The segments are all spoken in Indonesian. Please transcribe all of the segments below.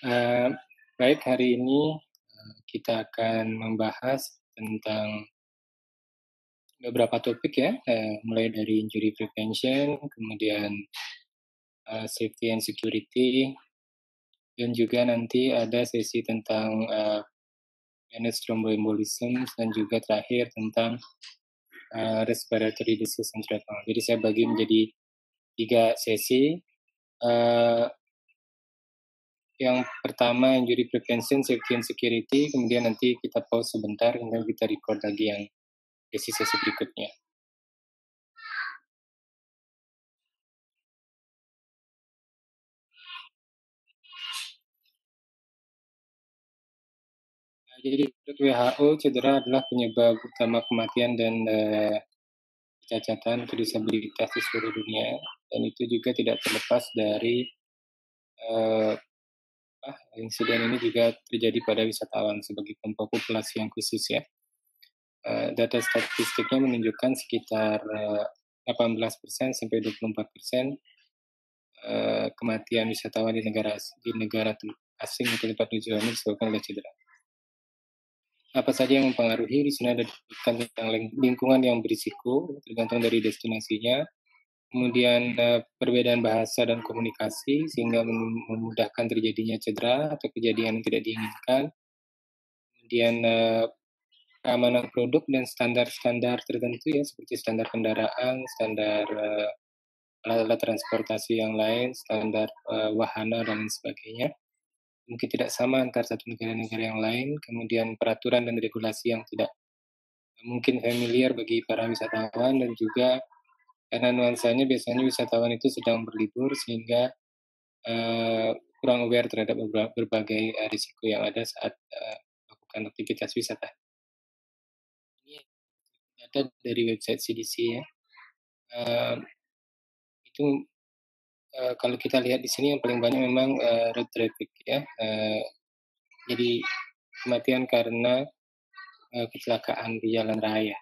Eee, Baik, hari ini, kita akan membahas tentang beberapa topik ya, mulai dari injury prevention, kemudian, safety and security, dan juga nanti ada sesi tentang, venous thromboembolism dan juga terakhir tentang, respiratory disease and treatment. Jadi saya bagi menjadi 3 sesi, eee, yang pertama injury prevention, safety and security, kemudian nanti kita pause sebentar, kemudian kita record lagi yang sesi-sesi berikutnya. Jadi menurut WHO cedera adalah penyebab utama kematian dan kecacatan atau disabilitas di seluruh dunia, dan itu juga tidak terlepas dari uh, insiden ini juga terjadi pada wisatawan sebagai kelompok populasi yang khusus ya. Data statistiknya menunjukkan sekitar 18% sampai 24% kematian wisatawan di negara asing atau tempat tujuan disebabkan oleh cedera. Apa saja yang mempengaruhi? Di sini ada tentang lingkungan yang berisiko, tergantung dari destinasinya. Kemudian perbedaan bahasa dan komunikasi sehingga memudahkan terjadinya cedera atau kejadian yang tidak diinginkan. Kemudian keamanan produk dan standar-standar tertentu ya, seperti standar kendaraan, standar alat-alat transportasi yang lain, standar wahana dan lain sebagainya. Mungkin tidak sama antar satu negara-negara yang lain. Kemudian peraturan dan regulasi yang tidak mungkin familiar bagi para wisatawan, dan juga karena nuansanya biasanya wisatawan itu sedang berlibur sehingga kurang aware terhadap berbagai risiko yang ada saat melakukan aktivitas wisata. Ini data dari website CDC ya. Itu kalau kita lihat di sini yang paling banyak memang road traffic ya. Jadi kematian karena kecelakaan di jalan raya.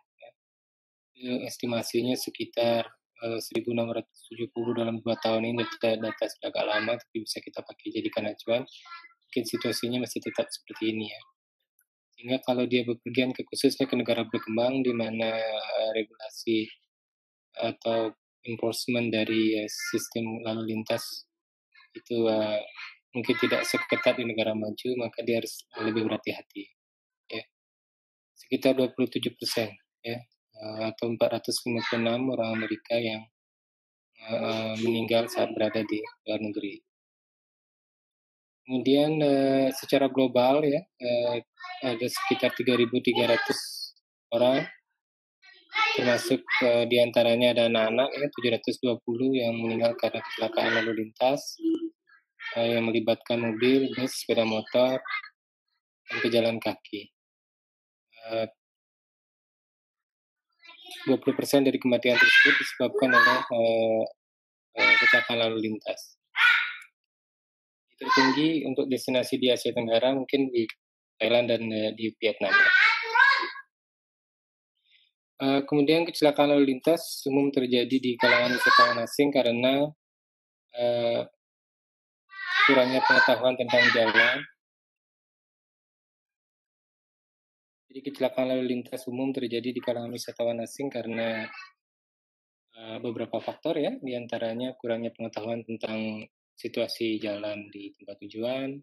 Estimasinya sekitar 1.670 dalam 2 tahun ini. Data sudah agak lama, tapi bisa kita pakai jadikan acuan. Mungkin situasinya masih tetap seperti ini ya. Sehingga kalau dia bepergian khususnya ke negara berkembang di mana regulasi atau enforcement dari sistem lalu lintas itu mungkin tidak seketat di negara maju, maka dia harus lebih berhati-hati ya. Sekitar 27% ya, atau 456 orang Amerika yang meninggal saat berada di luar negeri. Kemudian secara global ya, ada sekitar 3.300 orang, termasuk diantaranya ada anak-anak ya, 720 yang meninggal karena kecelakaan lalu lintas yang melibatkan mobil, bus, sepeda motor, dan pejalan kaki. 20% dari kematian tersebut disebabkan oleh kecelakaan lalu lintas. Tertinggi untuk destinasi di Asia Tenggara mungkin di Thailand dan di Vietnam. Kemudian kecelakaan lalu lintas umum terjadi di kalangan wisatawan asing karena kurangnya pengetahuan tentang jalan. Jadi kecelakaan lalu lintas umum terjadi di kalangan wisatawan asing karena beberapa faktor ya, diantaranya kurangnya pengetahuan tentang situasi jalan di tempat tujuan.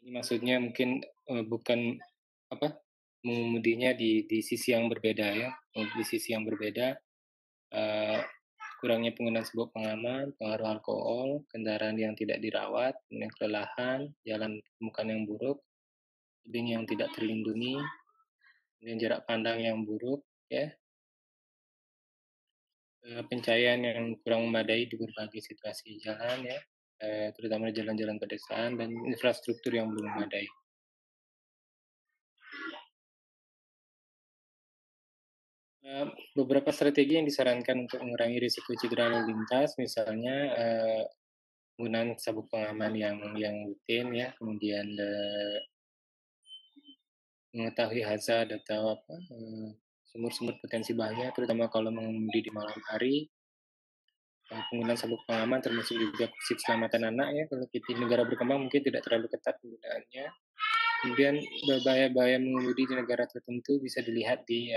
Ini maksudnya mungkin bukan mengemudinya di sisi yang berbeda ya, di sisi yang berbeda. Kurangnya penggunaan sabuk pengaman, pengaruh alkohol, kendaraan yang tidak dirawat, kelelahan, jalan permukaan yang buruk, tebing yang tidak terlindungi, dan jarak pandang yang buruk, ya, pencahayaan yang kurang memadai di berbagai situasi jalan, ya, terutama jalan-jalan pedesaan, dan infrastruktur yang belum memadai. Beberapa strategi yang disarankan untuk mengurangi risiko cedera lalu lintas, misalnya penggunaan sabuk pengaman yang rutin ya, kemudian mengetahui hazard atau sumber-sumber potensi bahaya, terutama kalau mengemudi di malam hari. penggunaan sabuk pengaman termasuk juga kursi keselamatan anak ya, kalau di negara berkembang mungkin tidak terlalu ketat penggunaannya. Kemudian bahaya-bahaya mengemudi di negara tertentu bisa dilihat di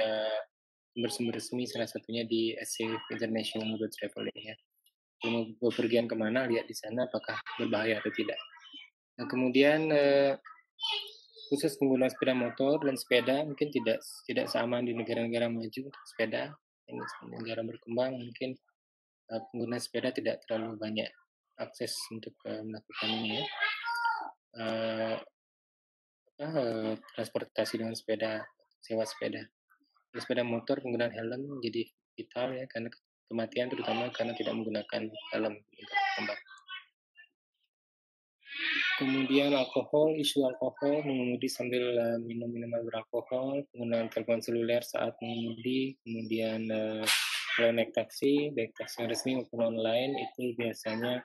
sumber-sumber resmi, salah satunya di Safe International Road Traveling ya. Kalau mau bepergian kemana, lihat di sana apakah berbahaya atau tidak. Nah, kemudian khusus penggunaan sepeda motor dan sepeda mungkin tidak sama di negara-negara maju untuk sepeda. Ini negara berkembang mungkin pengguna sepeda tidak terlalu banyak akses untuk melakukan ini ya. Transportasi dengan sepeda, sewa sepeda. Di sepeda motor penggunaan helm menjadi vital ya, karena kematian terutama karena tidak menggunakan helm untuk berkembang. Kemudian alkohol, isu alkohol, mengemudi sambil minum minuman beralkohol, penggunaan telepon seluler saat mengemudi, kemudian kalau naik taksi, baik taksi resmi maupun online, itu biasanya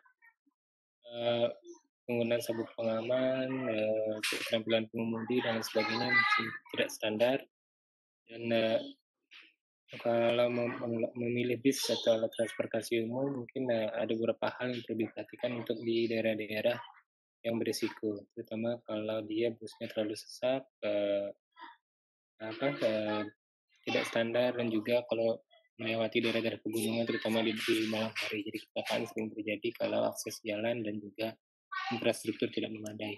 penggunaan sabuk pengaman, keterampilan pengemudi dan sebagainya masih tidak standar. Dan kalau memilih bis atau alat transportasi umum, mungkin ada beberapa hal yang perlu diperhatikan untuk di daerah-daerah yang berisiko, terutama kalau dia busnya terlalu sesak, tidak standar, dan juga kalau melewati daerah-daerah pegunungan, terutama di malam hari. Jadi kecelakaan sering terjadi kalau akses jalan dan juga infrastruktur tidak memadai.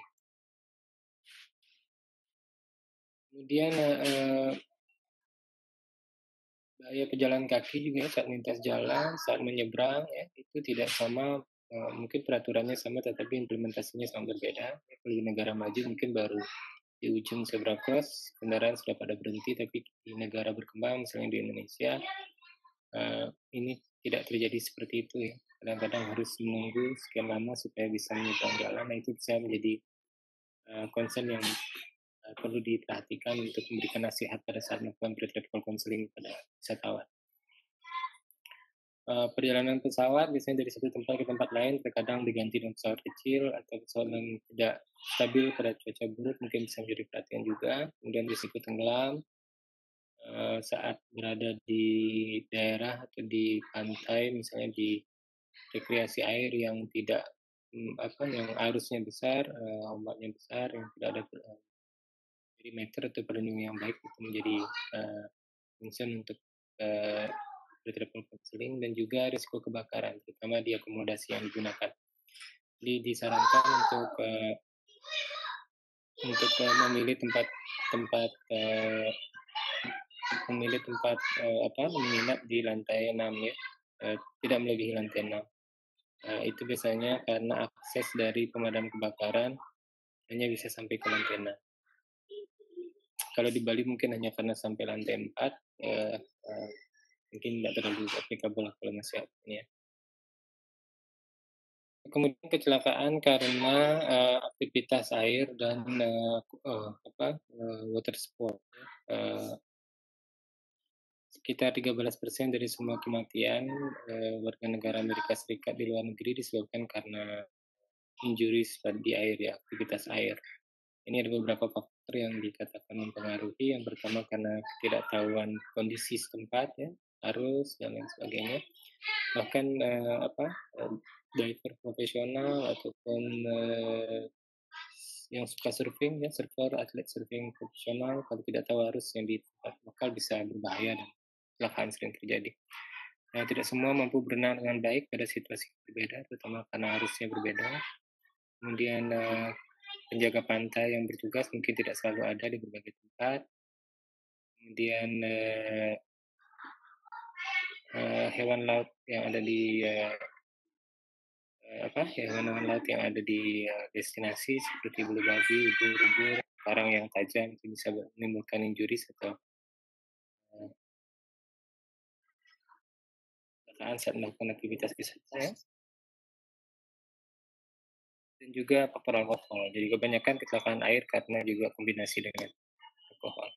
Kemudian bahaya pejalan kaki juga saat lintas jalan, saat menyeberang ya, itu tidak sama. Mungkin peraturannya sama tetapi implementasinya sangat berbeda. Kalau di negara maju mungkin baru di ujung zebra cross kendaraan sudah pada berhenti, tapi di negara berkembang misalnya di Indonesia ini tidak terjadi seperti itu ya. Kadang-kadang harus menunggu sekian lama supaya bisa menyeberang jalan. Nah, itu bisa menjadi concern yang perlu diperhatikan untuk memberikan nasihat pada saat melakukan pre-travel counseling pada wisatawan. Perjalanan pesawat biasanya dari satu tempat ke tempat lain terkadang diganti dengan pesawat kecil atau pesawat yang tidak stabil pada cuaca buruk, mungkin bisa menjadi perhatian juga. Kemudian risiko tenggelam saat berada di daerah atau di pantai, misalnya di rekreasi air yang tidak yang arusnya besar, ombaknya besar, yang tidak ada perimeter atau perlindungan yang baik, itu menjadi concern untuk pre-travel counseling. Dan juga risiko kebakaran, terutama di akomodasi yang digunakan. Jadi disarankan untuk memilih tempat menginap di lantai 6 ya, tidak melebihi lantai 6. Itu biasanya karena akses dari pemadam kebakaran hanya bisa sampai ke lantai 6. Kalau di Bali mungkin hanya karena sampai lantai 4, mungkin tidak terlalu applicable kalau masih ya. Kemudian kecelakaan karena aktivitas air dan water sport. Sekitar 13% dari semua kematian warga negara Amerika Serikat di luar negeri disebabkan karena injuries di air ya, aktivitas air. Ini ada beberapa faktor yang dikatakan mempengaruhi. Yang pertama karena ketidaktahuan kondisi setempat ya, arus dan lain sebagainya. Bahkan diver profesional ataupun yang suka surfing ya, surfer, atlet surfing profesional, kalau tidak tahu arus yang di tempat lokal bisa berbahaya dan kecelakaan sering terjadi. Nah, tidak semua mampu berenang dengan baik pada situasi berbeda, terutama karena arusnya berbeda. Kemudian penjaga pantai yang bertugas mungkin tidak selalu ada di berbagai tempat. Kemudian hewan laut yang ada di hewan laut yang ada di destinasi seperti bulu babi, ubur-ubur, karang yang tajam itu bisa menimbulkan injuries atau kecelakaan saat melakukan aktivitas wisata ya. Dan juga faktor alkohol. Jadi kebanyakan kecelakaan air karena juga kombinasi dengan alkohol.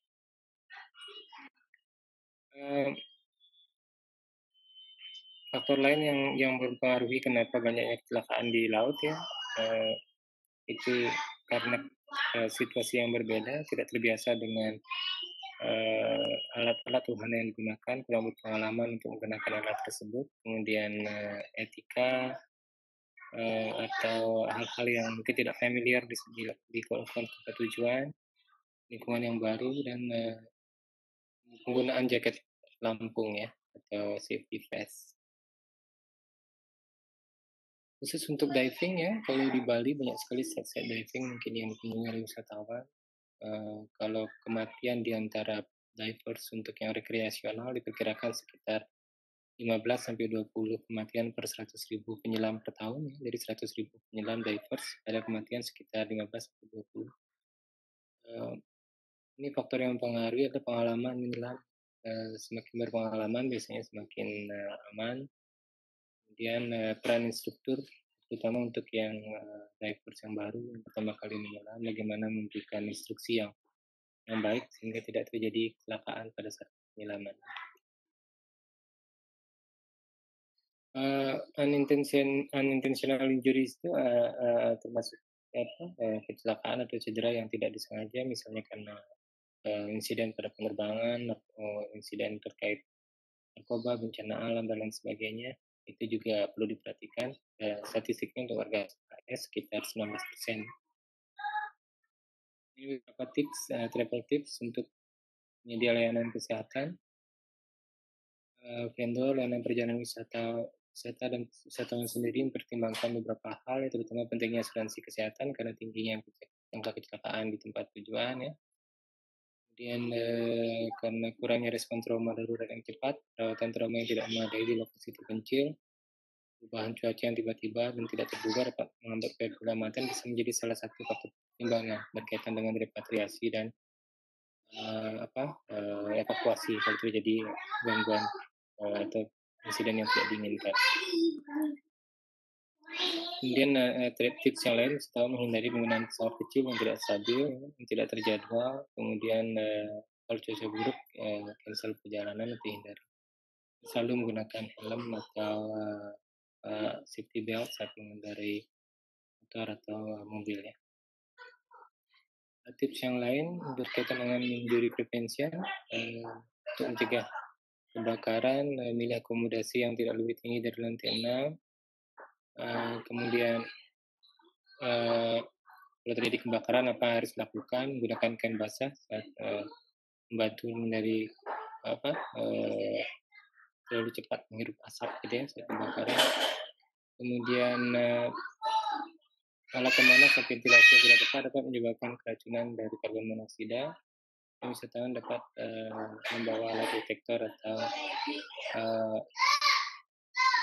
Faktor lain yang mempengaruhi kenapa banyaknya kecelakaan di laut ya, itu karena situasi yang berbeda, tidak terbiasa dengan alat-alat wahana yang digunakan, kurang berpengalaman untuk menggunakan alat tersebut, kemudian etika atau hal-hal yang mungkin tidak familiar di tempat tujuan, lingkungan yang baru, dan penggunaan jaket lampung ya atau safety vest. Khusus untuk diving ya, kalau di Bali banyak sekali set-set diving mungkin yang dikunjungi oleh wisatawan. Kalau kematian di antara divers untuk yang rekreasional diperkirakan sekitar 15 sampai 20 kematian per 100.000 penyelam per tahun ya. Dari 100.000 penyelam divers ada kematian sekitar 15 sampai 20. Ini faktor yang mempengaruhi adalah pengalaman menyelam. Semakin berpengalaman biasanya semakin aman. Kemudian peran instruktur, terutama untuk yang divers yang baru yang pertama kali menyelam, bagaimana memberikan instruksi yang baik sehingga tidak terjadi kecelakaan pada saat penyelaman. Unintentional injuries itu termasuk kecelakaan atau cedera yang tidak disengaja, misalnya karena insiden pada penerbangan atau insiden terkait narkoba, bencana alam, dan lain sebagainya. Itu juga perlu diperhatikan. Statistiknya untuk warga AS sekitar 19%. Ini beberapa tips, travel tips untuk menyedia layanan kesehatan. Vendor layanan perjalanan wisata dan wisatawan sendiri mempertimbangkan beberapa hal, terutama pentingnya asuransi kesehatan karena tingginya angka kecelakaan di tempat tujuan ya. Kemudian karena kurangnya respon trauma darurat yang cepat, perawatan trauma yang tidak memadai di lokasi terpencil, perubahan cuaca yang tiba-tiba dan tidak terduga dapat mengakibatkan keselamatan bisa menjadi salah satu faktor pertimbangan berkaitan dengan repatriasi dan evakuasi kalau terjadi gangguan atau insiden yang tidak diinginkan. Kemudian tips yang lain, setelah menghindari penggunaan pesawat kecil yang tidak stabil, yang tidak terjadwal. Kemudian kalau cuaca buruk, cancel perjalanan atau hindari. Selalu menggunakan helm atau safety belt saat mengendarai motor atau mobil ya. Tips yang lain berkaitan dengan injury prevention untuk mencegah kebakaran, milih akomodasi yang tidak lebih tinggi dari lantai 6. Kemudian kalau terjadi kebakaran apa harus dilakukan, menggunakan kain basah saat membantu dari terlalu cepat menghirup asap gitu ya saat kebakaran. Kemudian alat pemanas atau ventilasi yang tidak tepat dapat menyebabkan keracunan dari karbon monoksida. Wisatawan dapat membawa alat detektor atau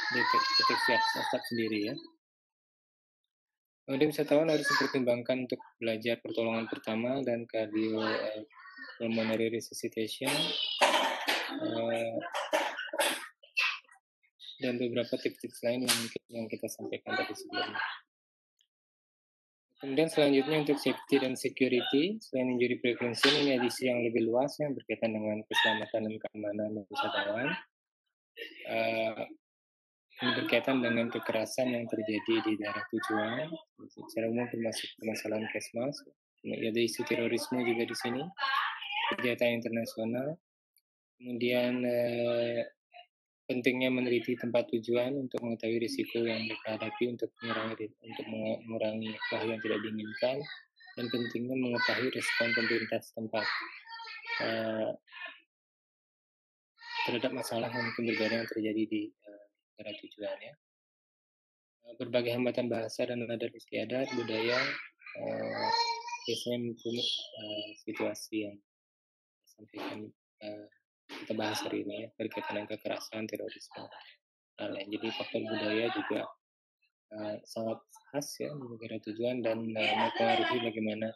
deteksi asap sendiri ya. Kemudian wisatawan harus mempertimbangkan untuk belajar pertolongan pertama dan cardiopulmonary resuscitation dan beberapa tips-tips lain yang kita sampaikan tadi sebelumnya. Kemudian selanjutnya untuk safety dan security, selain injury prevention, ini edisi yang lebih luas yang berkaitan dengan keselamatan dan keamanan wisatawan. Ini berkaitan dengan kekerasan yang terjadi di daerah tujuan, secara umum termasuk permasalahan kesmas, ada isu terorisme juga di sini, kejahatan internasional, kemudian pentingnya meneliti tempat tujuan untuk mengetahui risiko yang mereka hadapi untuk mengurangi hal yang tidak diinginkan, dan pentingnya mengetahui respon pemerintah setempat terhadap masalah yang mungkin berbeda yang terjadi di negara tujuan ya. Berbagai hambatan bahasa dan adat istiadat budaya biasanya mempunyai situasi yang disampaikan kita bahas hari ini ya, berkaitan dengan kekerasan, terorisme, dan lain. Jadi faktor budaya juga sangat khas ya di negara tujuan dan mempengaruhi bagaimana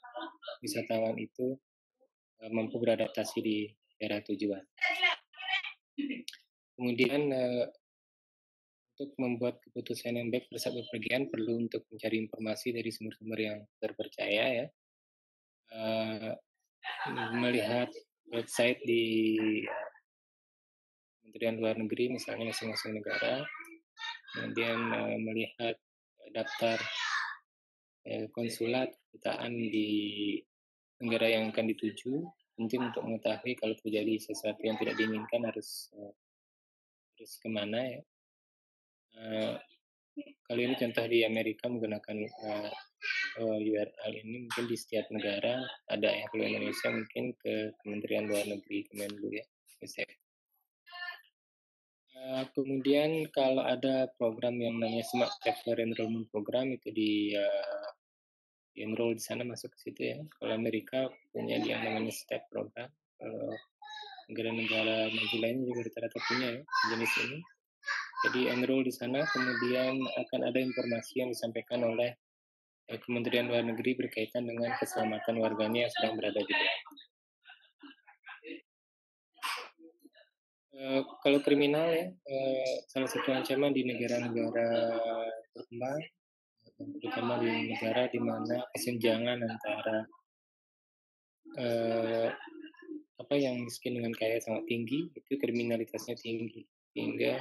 wisatawan itu mampu beradaptasi di daerah tujuan. Kemudian untuk membuat keputusan yang baik pada saat bepergian perlu untuk mencari informasi dari sumber-sumber yang terpercaya ya. Melihat website di Kementerian Luar Negeri misalnya masing-masing negara, kemudian melihat daftar konsulat kedutaan di negara yang akan dituju, penting untuk mengetahui kalau terjadi sesuatu yang tidak diinginkan harus kemana ya. Kalau ini contoh di Amerika menggunakan URL ini mungkin di setiap negara ada ya. Kalau Indonesia mungkin ke Kementerian Luar Negeri, Kemenlu ya. Kemudian kalau ada program yang namanya Smart Traveler Enrollment Program itu di enroll di sana, masuk ke situ ya. Kalau Amerika punya yang namanya STEP program. Kalau negara-negara maju lainnya juga rata-rata punya ya jenis ini. Jadi enroll di sana, kemudian akan ada informasi yang disampaikan oleh Kementerian Luar Negeri berkaitan dengan keselamatan warganya yang sedang berada di luar. Kalau kriminal ya, salah satu ancaman di negara-negara berkembang, terutama di negara di mana kesenjangan antara yang miskin dengan kaya sangat tinggi, itu kriminalitasnya tinggi, sehingga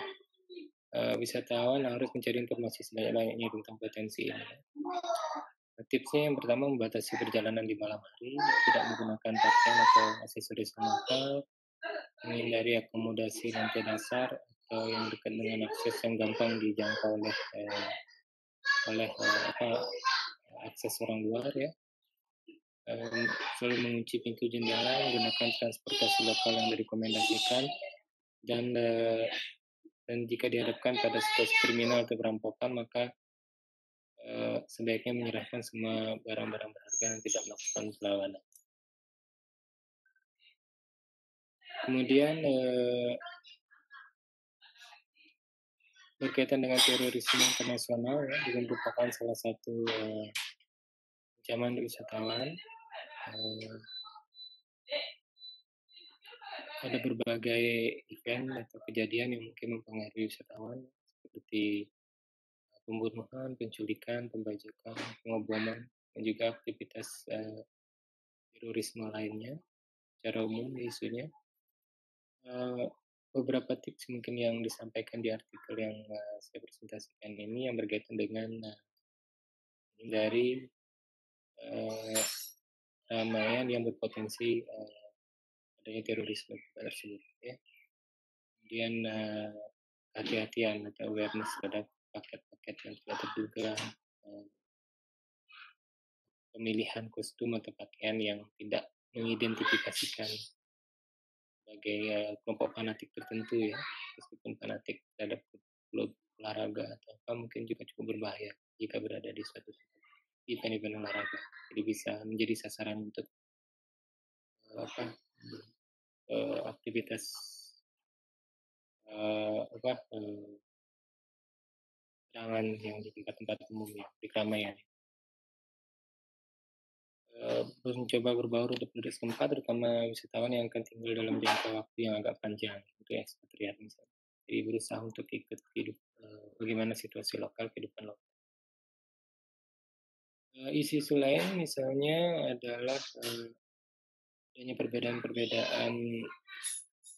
wisatawan harus mencari informasi sebanyak-banyaknya tentang potensi ini. Tipsnya yang pertama, membatasi perjalanan di malam hari, tidak menggunakan pakaian atau aksesoris mahal, menghindari akomodasi lantai dasar atau yang dekat dengan akses yang gampang dijangkau oleh akses orang luar ya. Selalu mengunci pintu jendela, menggunakan transportasi lokal yang direkomendasikan, dan jika dihadapkan pada situasi kriminal atau perampokan, maka sebaiknya menyerahkan semua barang-barang berharga dan tidak melakukan perlawanan. Kemudian berkaitan dengan terorisme internasional ya, juga merupakan salah satu ancaman wisatawan. Ada berbagai event atau kejadian yang mungkin mempengaruhi wisatawan, seperti pembunuhan, penculikan, pembajakan, pengoboman, dan juga aktivitas terorisme lainnya secara umum isunya. Beberapa tips mungkin yang disampaikan di artikel yang saya presentasikan ini yang berkaitan dengan menghindari keramaian yang berpotensi adanya terorisme tersebut ya. Kemudian hati-hatian atau awareness terhadap paket-paket yang tidak terduga, pemilihan kostum atau pakaian yang tidak mengidentifikasikan sebagai kelompok fanatik tertentu ya, meskipun fanatik terhadap klub olahraga atau apa mungkin juga cukup berbahaya jika berada di suatu event-event olahraga. Jadi bisa menjadi sasaran untuk aktivitas serangan yang di tempat-tempat umum ya, di keramaian. Mencoba berbaur untuk penduduk setempat, terutama wisatawan yang akan tinggal dalam jangka waktu yang agak panjang, untuk ekspatriat misalnya. Jadi berusaha untuk ikut hidup bagaimana situasi lokal, kehidupan lokal. Isu-isu lain misalnya adalah adanya perbedaan-perbedaan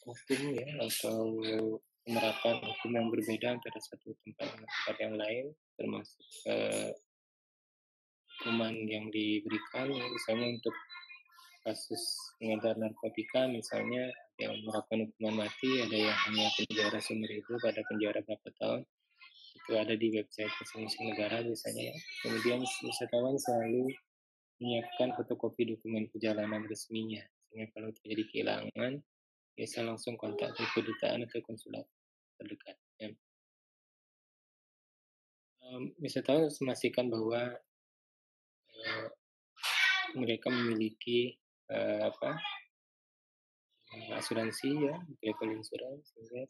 hukum ya, atau penerapan hukum yang berbeda antara satu tempat dengan tempat yang lain, termasuk hukuman yang diberikan ya, misalnya untuk kasus pengedar narkotika misalnya yang menerapkan hukuman mati, ada yang hanya penjara seumur hidup, ada penjara berapa tahun, itu ada di website masing-masing negara biasanya. Kemudian wisatawan selalu menyiapkan fotokopi dokumen perjalanan resminya, sehingga kalau terjadi kehilangan bisa langsung kontak ke kedutaan atau konsulat terdekat ya. Wisatawan harus memastikan bahwa mereka memiliki asuransi ya, travel insurance, sehingga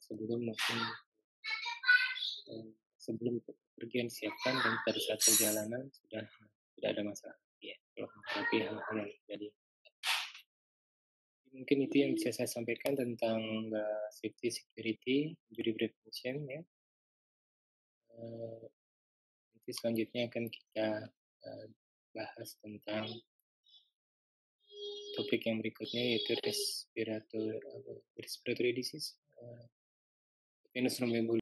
sebelum pergian siapkan dan pada saat perjalanan sudah tidak ada masalah ya kalau menghadapi hal-hal yang terjadi. Mungkin itu yang bisa saya sampaikan tentang safety, security, injury prevention ya. Nanti selanjutnya akan kita bahas tentang topik yang berikutnya, yaitu respiratory disease, venous thromboembolism.